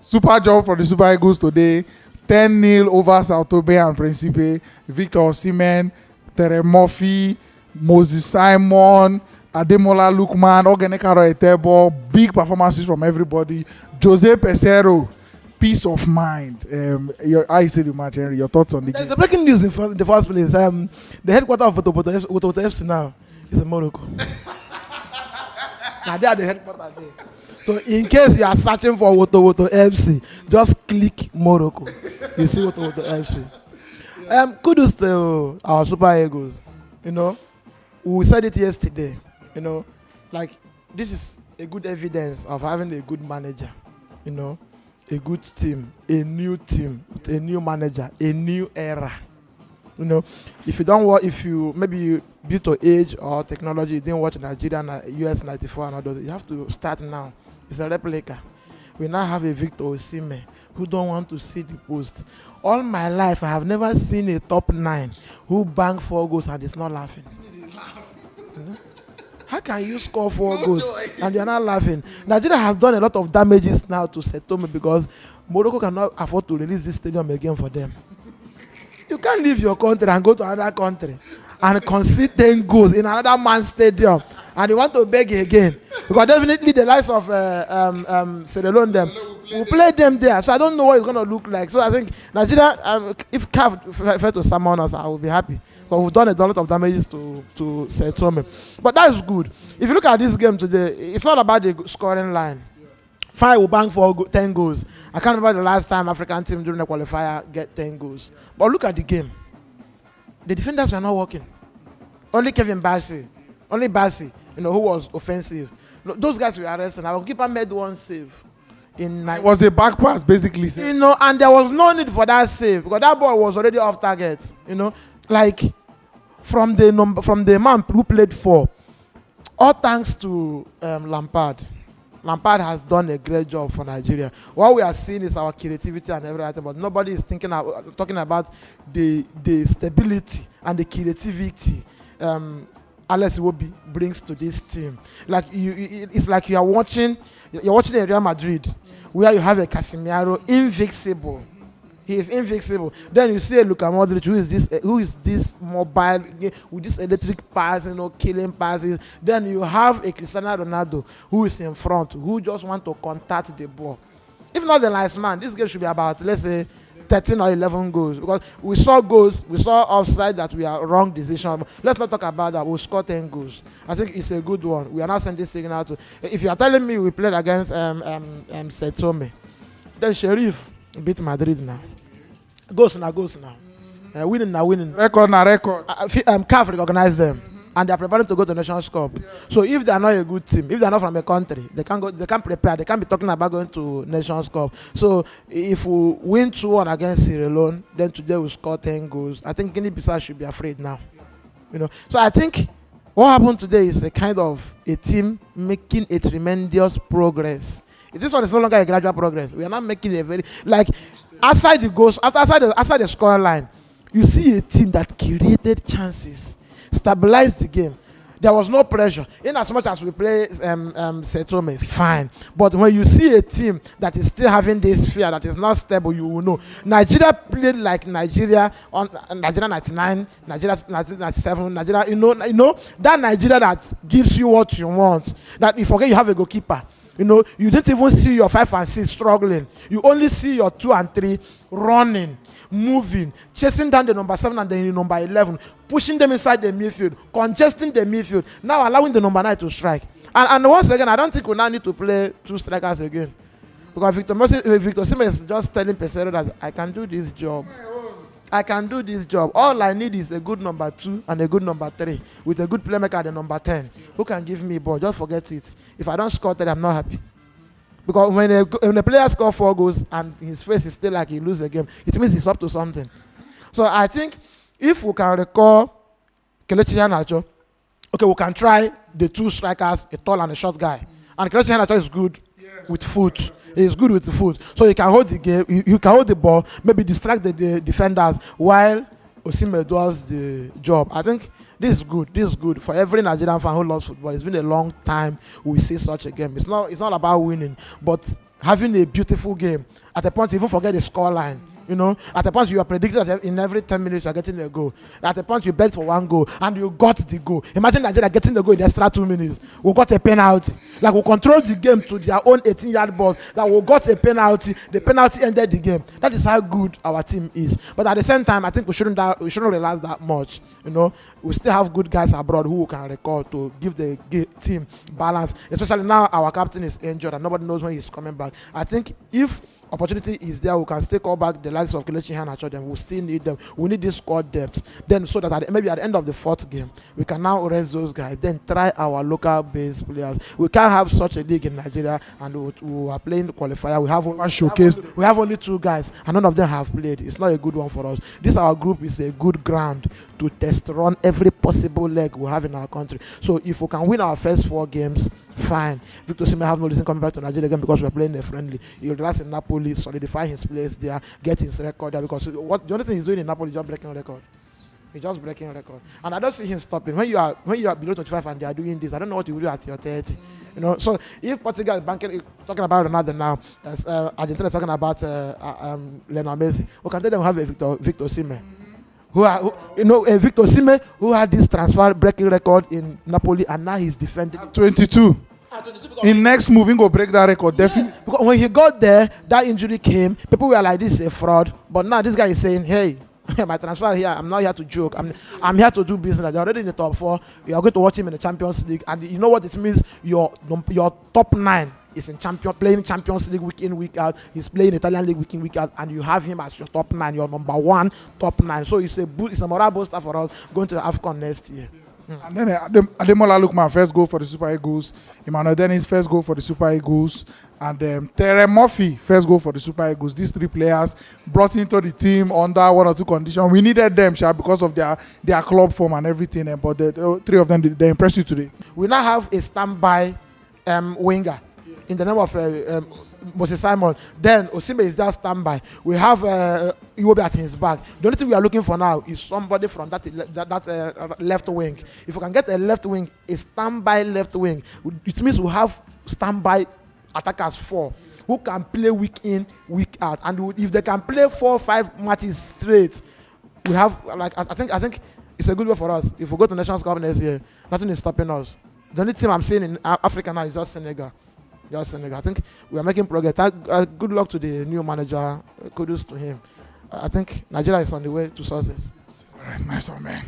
Super job for the Super Eagles today. 10-0 over Saotome and Principe. Victor Osimhen, Tere Murphy, Moses Simon, Ademola Lookman, Ogenekaro Etebo. Big performances from everybody. Jose Pesero, peace of mind. How you see the match, Henry? Your thoughts on the game? There's a breaking news in the first place. The headquarters of Woto FC now is in Morocco. Now they are the headquarters there. So in case you are searching for Woto FC, just click Morocco. You see Woto FC. Kudos to our Super Eagles. You know, we said it yesterday. You know, like this is a good evidence of having a good manager. You know, a good team, a new team, with a new manager, a new era. You know, if you don't watch, if you maybe you due to age or technology, you didn't watch Nigeria and US 94 and all those, you have to start now. It's a replica. We now have a Victor Osimhen who don't want to see the post. All my life, I have never seen a top 9 who bang 4 goals and is not laughing. You know? How can you score 4 goals and you're not laughing? Nigeria has done a lot of damages now to Saotome because Morocco cannot afford to release this stadium again for them. You can't leave your country and go to another country and concede 10 goals in another man's stadium and you want to beg again. Because definitely the likes of Sierra Leone them will play them there. So I don't know what it's going to look like. So I think Nigeria, if CAF fair to summon us, I will be happy. But we've done a lot of damages to Saotome. But that's good. If you look at this game today, it's not about the scoring line. Fine, will bang for 10 goals. I can't remember the last time African team during the qualifier get 10 goals. But look at the game. The defenders were not working. Only Kevin Bassey, you know, who was offensive. Those guys were arrested. Our keeper made one save. It was a back pass, basically. You know, and there was no need for that save because that ball was already off target. You know, like from the man who played 4. All thanks to Lampard. Lampard has done a great job for Nigeria. What we are seeing is our creativity and everything, but nobody is talking about the stability and the creativity Alex Iwobi brings to this team. Like it's like you're watching a Real Madrid where you have a Casemiro invincible. He is invincible. Then you see a Luka Modric who is this mobile with this electric pass, you know, killing passes. Then you have a Cristiano Ronaldo who is in front, who just want to contact the ball. If not the last man, this game should be about, let's say, 13 or 11 goals. Because we saw offside that we are wrong decision. But let's not talk about that. We'll score 10 goals. I think it's a good one. We are not sending this signal to. If you are telling me we played against Saotome, then Sheriff beat Madrid now. Goals now. Winning. Record. CAF recognize them. And they are preparing to go to Nations Cup. Yeah. So if they are not a good team, if they are not from a country, they can prepare. They can be talking about going to Nations Cup. So if we win 2-1 against Sierra Leone, then today we score 10 goals. I think Guinea-Bissau should be afraid now. You know. So I think what happened today is a kind of a team making a tremendous progress. This one is no longer a gradual progress. We are not making a very outside the goals, outside the score line, you see a team that created chances, stabilized the game. There was no pressure. In as much as we play Saotome, fine. But when you see a team that is still having this fear, that is not stable, you will know. Nigeria played like Nigeria on Nigeria 99, Nigeria 97, Nigeria, you know that Nigeria that gives you what you want. That you forget you have a goalkeeper. You know, you didn't even see your 5 and 6 struggling. You only see your 2 and 3 running, moving, chasing down the number 7 and the number 11, pushing them inside the midfield, congesting the midfield, now allowing the number 9 to strike. And once again, I don't think we now need to play 2 strikers again. Because Victor Osimhen is just telling Pesero that I can do this job. I can do this job. All I need is a good number 2 and a good number 3 with a good playmaker at the number 10 who can give me a ball. Just forget it. If I don't score 3, I'm not happy. Because when a player scores 4 goals and his face is still like he loses a game, it means he's up to something. So I think if we can recall Kelechi Iheanacho, okay, we can try the 2 strikers, a tall and a short guy. And Kelechi Iheanacho is good with foot. He's good with the foot. So he can hold the game, you can hold the ball, maybe distract the defenders while Osimhen does the job. I think this is good. This is good for every Nigerian fan who loves football. It's been a long time we see such a game. It's not about winning, but having a beautiful game. At a point, you even forget the score line. You know, at a point you are predicting that in every 10 minutes you are getting a goal. At a point you begged for one goal and you got the goal. Imagine Nigeria getting the goal in the extra 2 minutes. We got a penalty. Like we control the game to their own 18-yard box. Like we got a penalty. The penalty ended the game. That is how good our team is. But at the same time, I think we shouldn't relax that much. You know, we still have good guys abroad who can record to give the team balance. Especially now our captain is injured and nobody knows when he's coming back. I think if opportunity is there, we can still call back the likes of Kelechi Iheanacho. Them, we still need them. We need this squad depth. Then, so that maybe at the end of the 4th game, we can now rest those guys. Then try our local base players. We can't have such a league in Nigeria, and we are playing qualifier. We have only 2 guys, and none of them have played. It's not a good one for us. This our group is a good ground to test run every possible leg we have in our country. So if we can win our first 4 games, fine. Victor Osimhen have no reason coming back to Nigeria again because we're playing a friendly. He'll relax in Napoli, solidify his place there, get his record there. Because the only thing he's doing in Napoli is just breaking record. He's just breaking record, and I don't see him stopping. When you are below 25 and they are doing this, I don't know what you will do at your 30. You know. So if Portugal is talking about Ronaldo now, Argentina is talking about Lionel Messi, we can tell them we have a Victor Osimhen. Victor Osimhen who had this transfer breaking record in Napoli, and now he's defending. At 22. In next move, he go break that record, definitely. Yes, because when he got there, that injury came. People were like, "This is a fraud." But now this guy is saying, "Hey, my transfer here. I'm not here to joke. I'm here to do business." They're already in the top 4. You are going to watch him in the Champions League, and you know what it means. Your top 9 is in playing Champions League week in, week out. He's playing Italian League week in, week out, and you have him as your top 9, your number 1 top 9. So it's a moral booster for us going to AFCON next year. And then Ademola Lookman first goal for the Super Eagles, Emmanuel Dennis first goal for the Super Eagles, and Terence Murphy first goal for the Super Eagles. These 3 players brought into the team under 1 or 2 conditions. We needed them, because of their club form and everything. But the 3 of them, they impressed you today. We now have a standby winger in the name of Moses Simon. Then Osimhen is just standby. We have Iwobi at his back. The only thing we are looking for now is somebody from that left wing. If we can get a left wing, a standby left wing, it means we have standby attackers 4 who can play week in, week out. And if they can play 4 or 5 matches straight, we have I think it's a good way for us. If we go to Nations Cup next year, nothing is stopping us. The only team I'm seeing in Africa now is just Senegal. I think we are making progress. Good luck to the new manager. Kudos to him. I think Nigeria is on the way to success. All right, nice one, man.